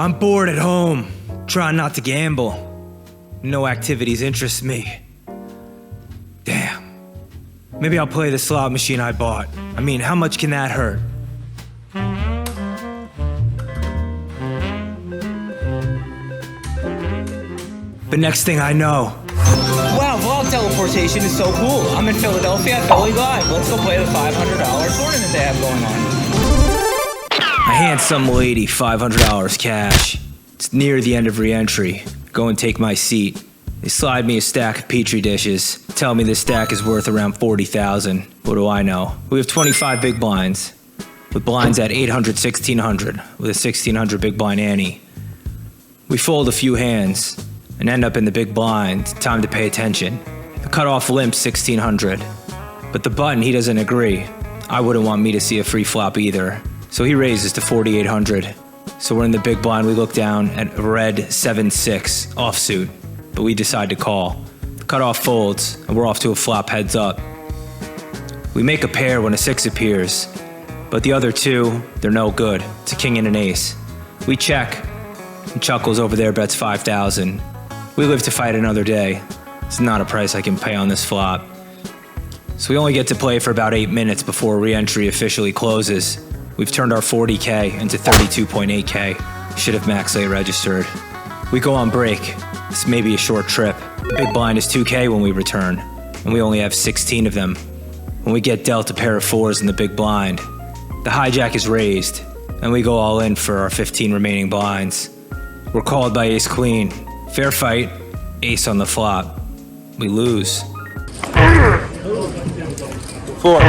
I'm bored at home, trying not to gamble. No activities interest me. Damn. Maybe I'll play the slot machine I bought. I mean, how much can that hurt? But next thing I know... Wow, vlog teleportation is so cool. I'm in Philadelphia at Philly Live. Let's go play the $500 tournament they have going on. I hand some lady $500 cash. It's near the end of re-entry. Go and take my seat. They slide me a stack of Petri dishes. Tell me this stack is worth around $40,000. What do I know? We have 25 big blinds, with blinds at 800, 1600, with a 1600 big blind ante. We fold a few hands and end up in the big blind. Time to pay attention. The cutoff limps 1600, but the button, he doesn't agree. I wouldn't want me to see a free flop either. So he raises to 4,800. So we're in the big blind. We look down at a red 7-6 offsuit, but we decide to call. The cutoff folds, and we're off to a flop heads up. We make a pair when a 6 appears, but the other two, they're no good. It's a king and an ace. We check, and Chuckles over there bets 5,000. We live to fight another day. It's not a price I can pay on this flop. So we only get to play for about 8 minutes before re-entry officially closes. We've turned our 40K into 32.8K. Should have max late registered. We go on break. This may be a short trip. The big blind is 2K when we return, and we only have 16 of them. When we get dealt a pair of 4s in the big blind, the hijack is raised, and we go all in for our 15 remaining blinds. We're called by ace queen. Fair fight, ace on the flop. We lose. 4.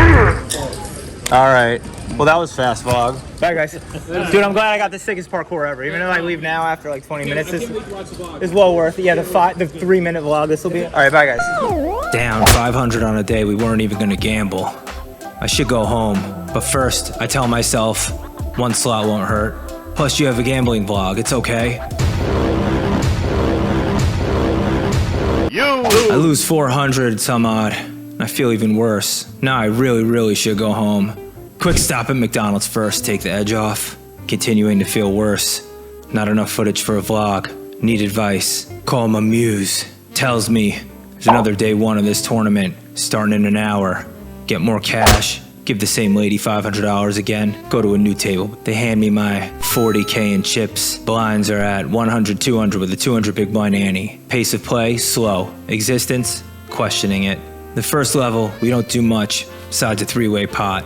All right. Well, that was fast, vlog. Bye, guys. Dude, I'm glad I got the sickest parkour ever. Even though I leave now after like 20 minutes, it's well worth it. Yeah, the 3-minute vlog this will be. All right, bye, guys. Down 500 on a day we weren't even gonna gamble. I should go home, but first I tell myself, one slot won't hurt. Plus you have a gambling vlog, it's okay. I lose 400 some odd. I feel even worse. Now I really should go home. Quick stop at McDonald's first, take the edge off. Continuing to feel worse. Not enough footage for a vlog. Need advice. Call my muse. Tells me there's another day 1 of this tournament, starting in an hour. Get more cash. Give the same lady $500 again. Go to a new table. They hand me my 40K in chips. Blinds are at 100, 200 with a 200 big blind ante. Pace of play, slow. Existence, questioning it. The first level, we don't do much besides a 3-way pot.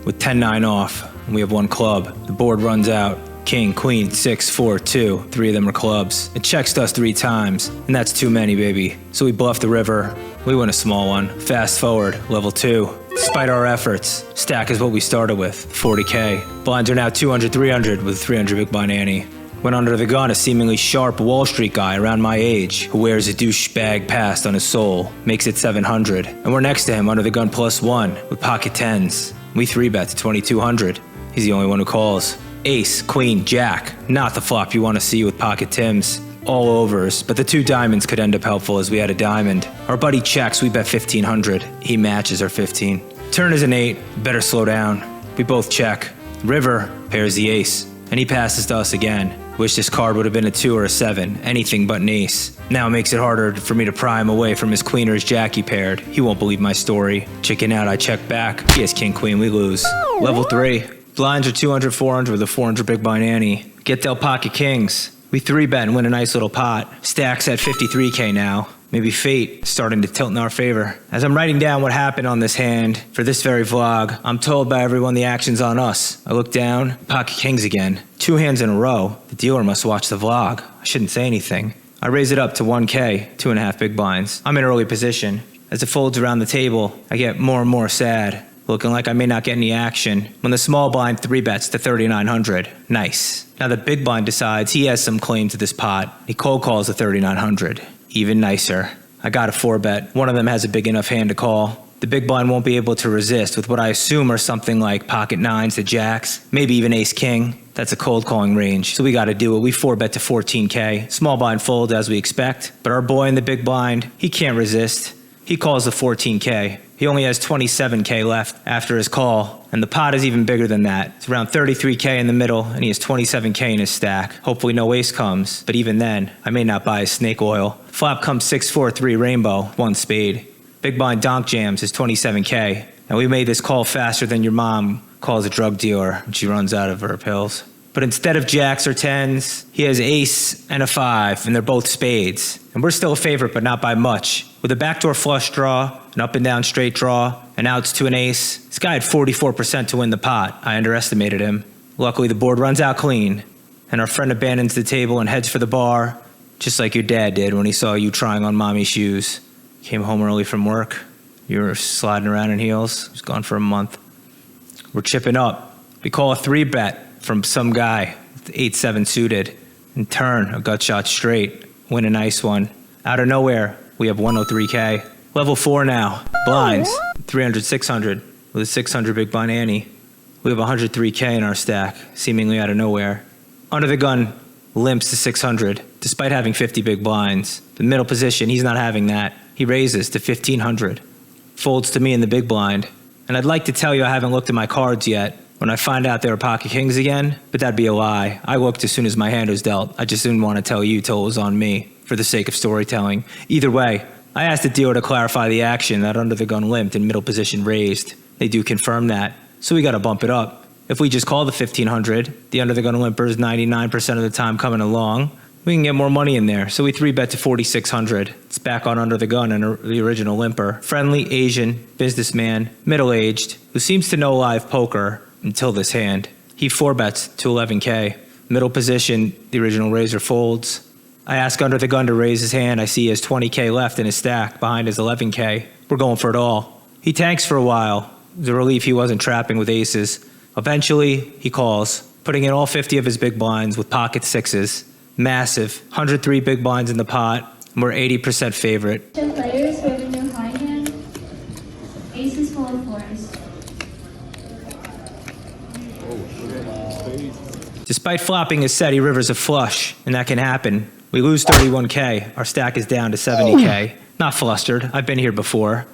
With 10-9 off, and we have 1 club. The board runs out. King, queen, 6, 4, 2. 3 of them are clubs. It checks us 3 times, and that's too many, baby. So we bluff the river. We win a small one. Fast forward, level 2. Despite our efforts, stack is what we started with, 40K. Blinds are now 200, 300 with 300 big blind ante. Went under the gun a seemingly sharp Wall Street guy around my age who wears a douchebag past on his soul. Makes it 700. And we're next to him under the gun +1 with pocket 10s. We 3-bet to 2200. He's the only one who calls. Ace, queen, jack. Not the flop you want to see with pocket Tims. All overs, but the 2 diamonds could end up helpful as we had a diamond. Our buddy checks, we bet 1500. He matches our 15. Turn is an 8, better slow down. We both check. River pairs the ace, and he passes to us again. Wish this card would have been a 2 or a 7, anything but an ace. Now it makes it harder for me to pry him away from his queen or his jack he paired. He won't believe my story. Chicken out, I check back. He has king, queen, we lose. Level 3. Blinds are 200, 400 with a 400 big blind ante. Get dealt pocket kings. We 3-bet and win a nice little pot. Stacks at 53K now. Maybe fate starting to tilt in our favor. As I'm writing down what happened on this hand for this very vlog, I'm told by everyone the action's on us. I look down, pocket kings again. 2 hands in a row. The dealer must watch the vlog. I shouldn't say anything. I raise it up to 1K, 2.5 big blinds. I'm in early position. As it folds around the table, I get more and more sad, looking like I may not get any action, when the small blind 3-bets to 3,900. Nice. Now the big blind decides he has some claim to this pot. He cold calls the 3,900. Even nicer. I got a 4-bet. One of them has a big enough hand to call. The big blind won't be able to resist with what I assume are something like pocket 9s to jacks, maybe even ace king. That's a cold calling range, so we gotta do it. We 4-bet to 14K. Small blind fold as we expect, but our boy in the big blind, he can't resist. He calls the 14K. He only has 27K left after his call, and the pot is even bigger than that. It's around 33K in the middle, and he has 27K in his stack. Hopefully no ace comes, but even then, I may not buy his snake oil. Flop comes 6-4-3 rainbow, 1 spade. Big blind donk jams is 27K, and we made this call faster than your mom calls a drug dealer when she runs out of her pills. But instead of jacks or tens, he has ace and a 5, and they're both spades. And we're still a favorite, but not by much. With a backdoor flush draw, an up and down straight draw, and outs to an ace, this guy had 44% to win the pot. I underestimated him. Luckily, the board runs out clean, and our friend abandons the table and heads for the bar, just like your dad did when he saw you trying on mommy's shoes. Came home early from work. You were sliding around in heels. He was gone for a month. We're chipping up. We call a 3-bet from some guy with 8-7 suited, and turn a gut shot straight, win a nice one. Out of nowhere, we have 103K. Level 4 now, blinds, 300, 600, with a 600 big blind ante. We have 103K in our stack, seemingly out of nowhere. Under the gun limps to 600, despite having 50 big blinds. The middle position, he's not having that. He raises to 1,500, folds to me in the big blind. And I'd like to tell you I haven't looked at my cards yet, when I find out they were pocket kings again, but that'd be a lie. I looked as soon as my hand was dealt. I just didn't want to tell you till it was on me, for the sake of storytelling. Either way, I asked the dealer to clarify the action that under the gun limped and middle position raised. They do confirm that, so we gotta bump it up. If we just call the 1,500, the under the gun limper is 99% of the time coming along, we can get more money in there, so we 3-bet to 4,600. It's back on under the gun and the original limper. Friendly, Asian, businessman, middle-aged, who seems to know live poker, until this hand. He 4-bets to 11K. Middle position, the original raiser folds. I ask under the gun to raise his hand. I see he has 20K left in his stack behind his 11K. We're going for it all. He tanks for a while. It was a relief he wasn't trapping with aces. Eventually, he calls, putting in all 50 of his big blinds with pocket sixes. Massive, 103 big blinds in the pot. And we're 80% favorite. Players, we have a new high hand. Aces full of fours. Despite flopping his set, he rivers a flush, and that can happen. We lose 31K. Our stack is down to 70K. Not flustered. I've been here before.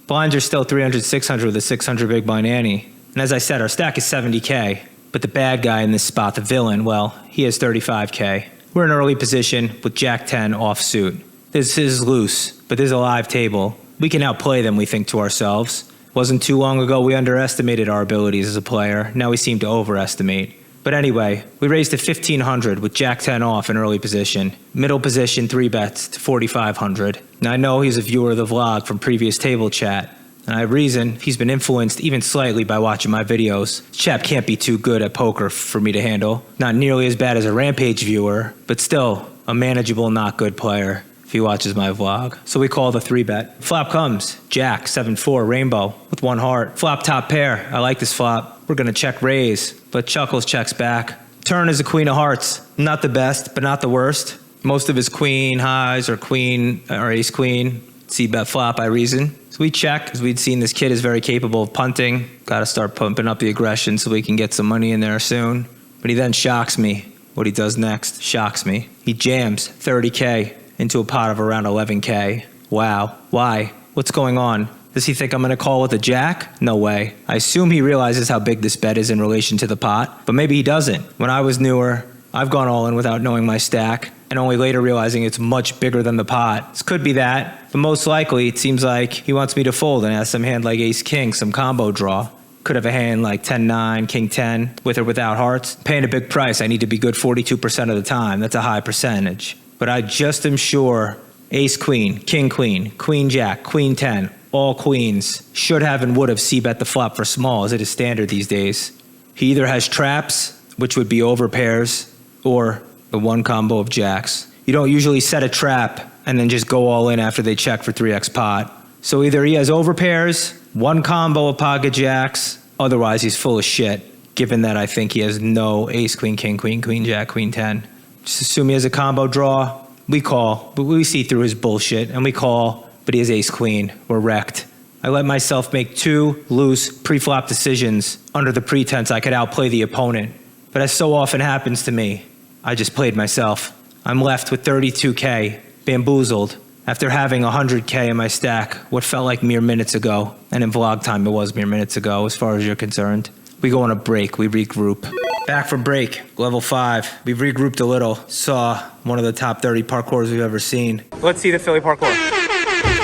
Blinds are still 300, 600 with a 600 big blind ante. And as I said, our stack is 70K. But the bad guy in this spot, the villain, well, he has 35K. We're in early position with Jack 10 offsuit. This is loose, but this is a live table. We can outplay them, we think to ourselves. Wasn't too long ago we underestimated our abilities as a player. Now we seem to overestimate. But anyway, we raised to 1,500 with Jack 10 off in early position. Middle position, 3-bets to 4,500. Now I know he's a viewer of the vlog from previous table chat. And I have reason he's been influenced even slightly by watching my videos. This chap can't be too good at poker for me to handle. Not nearly as bad as a Rampage viewer, but still a manageable, not good player if he watches my vlog. So we call the 3-bet. Flop comes, Jack, 7-4, rainbow with 1 heart. Flop top pair, I like this flop. We're gonna check raise, but Chuckles checks back. Turn is a queen of hearts. Not the best, but not the worst. Most of his queen highs or queen or ace queen. C-bet flop, I reason. So we check, because we'd seen this kid is very capable of punting. Gotta start pumping up the aggression so we can get some money in there soon. But he then shocks me. What he does next shocks me. He jams 30K into a pot of around 11K. Wow. Why? What's going on? Does he think I'm going to call with a jack? No way. I assume he realizes how big this bet is in relation to the pot, but maybe he doesn't. When I was newer, I've gone all in without knowing my stack, and only later realizing it's much bigger than the pot. This could be that, but most likely it seems like he wants me to fold and has some hand like ace-king, some combo draw. Could have a hand like 10-9, king-10, with or without hearts. Paying a big price, I need to be good 42% of the time. That's a high percentage. But I just am sure ace-queen, king-queen, queen-jack, queen-10, all queens should have and would have c-bet the flop for small, as it is standard these days. He either has traps, which would be over pairs, or the 1 combo of jacks. You don't usually set a trap and then just go all in after they check for 3x pot. So either he has over pairs, 1 combo of pocket jacks, otherwise he's full of shit, given that I think he has no ace, queen, king, queen, queen, jack, queen 10. Just assume he has a combo draw. We call, but we see through his bullshit, and we call, but he has ace queen. We're wrecked. I let myself make 2 loose pre-flop decisions under the pretense I could outplay the opponent. But as so often happens to me, I just played myself. I'm left with 32K, bamboozled, After having 100K in my stack, what felt like mere minutes ago, and in vlog time it was mere minutes ago as far as you're concerned, we go on a break, we regroup. Back from break, level 5. We've regrouped a little. Saw one of the top 30 parkours we've ever seen. Let's see the Philly parkour.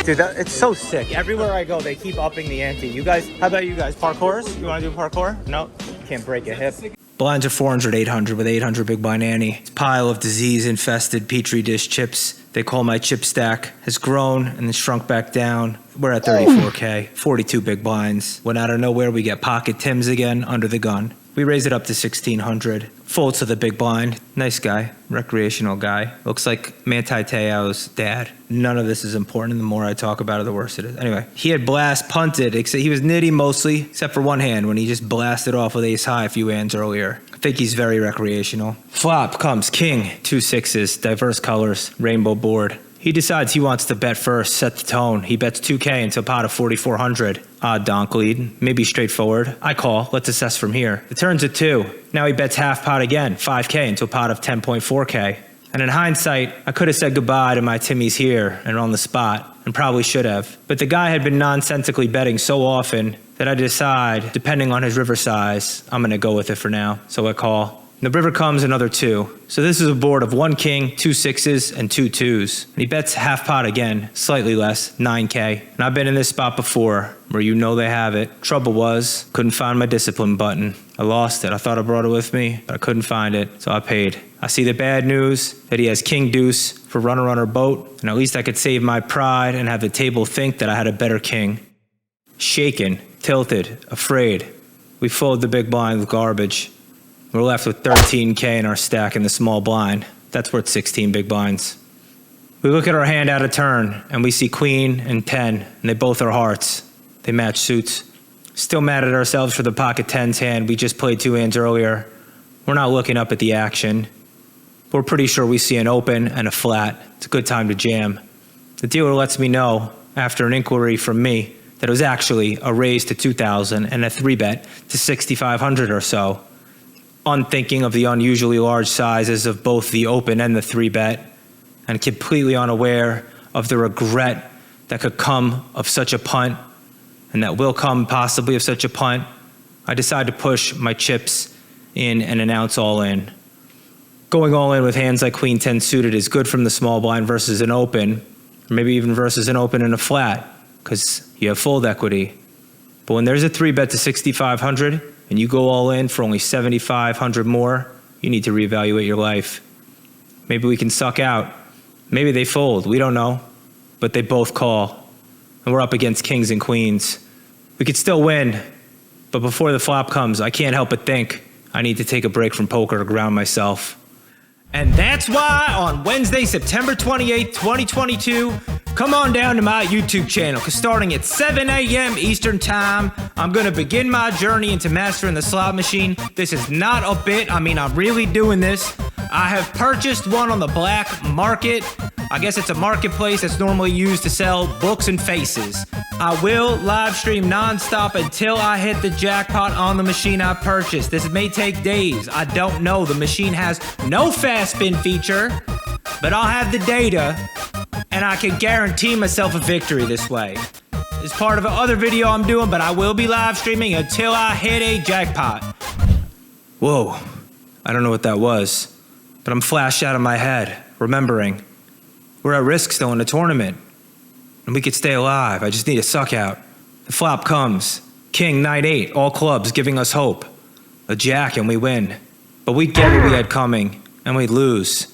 Dude, it's so sick. Everywhere I go, they keep upping the ante. You guys, how about you guys? Parkours? You want to do parkour? No? Can't break a hip. Blinds are 400, 800 with 800 big blind ante. This pile of disease-infested Petri dish chips they call my chip stack has grown and then shrunk back down. We're at 34K, 42 big blinds. When out of nowhere, we get pocket Tims again under the gun. We raise it up to 1,600. Full to the big blind. Nice guy, recreational guy. Looks like Manti Te'o's dad. None of this is important, and the more I talk about it, the worse it is. Anyway, he had blast punted, except he was nitty mostly, except for one hand when he just blasted off with ace high a few hands earlier. I think he's very recreational. Flop comes king, 2 6s, diverse colors, rainbow board. He decides he wants to bet first, set the tone. He bets 2K into a pot of 4,400. Odd donk lead, maybe straightforward. I call, let's assess from here. The turn's a 2. Now he bets half pot again, 5K into a pot of 10.4K. And in hindsight, I could have said goodbye to my Timmies here and on the spot, and probably should have. But the guy had been nonsensically betting so often that I decide, depending on his river size, I'm gonna go with it for now. So I call. The river comes another 2. So this is a board of 1 king, 2 6s, and 2 2s. And he bets half pot again, slightly less, 9K. And I've been in this spot before, where you know they have it. Trouble was, couldn't find my discipline button. I lost it. I thought I brought it with me, but I couldn't find it, so I paid. I see the bad news, that he has king deuce for runner boat, and at least I could save my pride and have the table think that I had a better king. Shaken, tilted, afraid. We fold the big blind with garbage. We're left with 13K in our stack in the small blind. That's worth 16 big blinds. We look at our hand out of turn, and we see queen and 10, and they both are hearts. They match suits. Still mad at ourselves for the pocket 10s hand. We just played 2 hands earlier. We're not looking up at the action. We're pretty sure we see an open and a flat. It's a good time to jam. The dealer lets me know, after an inquiry from me, that it was actually a raise to 2,000 and a 3-bet to 6,500 or so. Unthinking of the unusually large sizes of both the open and the 3-bet, and completely unaware of the regret that could come of such a punt, and that will come possibly of such a punt, I decide to push my chips in and announce all in. Going all in with hands like queen 10 suited is good from the small blind versus an open, or maybe even versus an open and a flat, because you have fold equity. But when there's a 3-bet to 6,500, and you go all in for only 7,500 more, you need to reevaluate your life. Maybe we can suck out. Maybe they fold, we don't know. But they both call. And we're up against kings and queens. We could still win, but before the flop comes, I can't help but think I need to take a break from poker to ground myself. And that's why on Wednesday, September 28th, 2022, come on down to my YouTube channel, because starting at 7 a.m. Eastern Time, I'm going to begin my journey into mastering the slot machine. This is not a bit. I mean, I'm really doing this. I have purchased one on the black market. I guess it's a marketplace that's normally used to sell books and faces. I will live stream nonstop until I hit the jackpot on the machine I purchased. This may take days. I don't know. The machine has no fast spin feature, but I'll have the data, and I can guarantee myself a victory this way. It's part of another video I'm doing, but I will be live streaming until I hit a jackpot. Whoa, I don't know what that was, but I'm flashed out of my head, remembering we're at risk still in the tournament, and we could stay alive. I just need a suck out. The flop comes. King, 9-8, all clubs giving us hope. A jack and we win. But we get what we had coming, and we lose.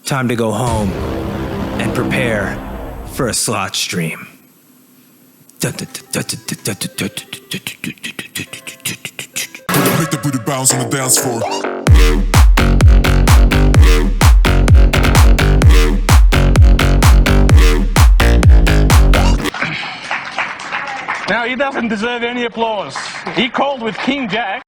Time to go home and prepare for a slot stream. Make the booty bounce on the dance floor. Now, he doesn't deserve any applause. He called with King Jack.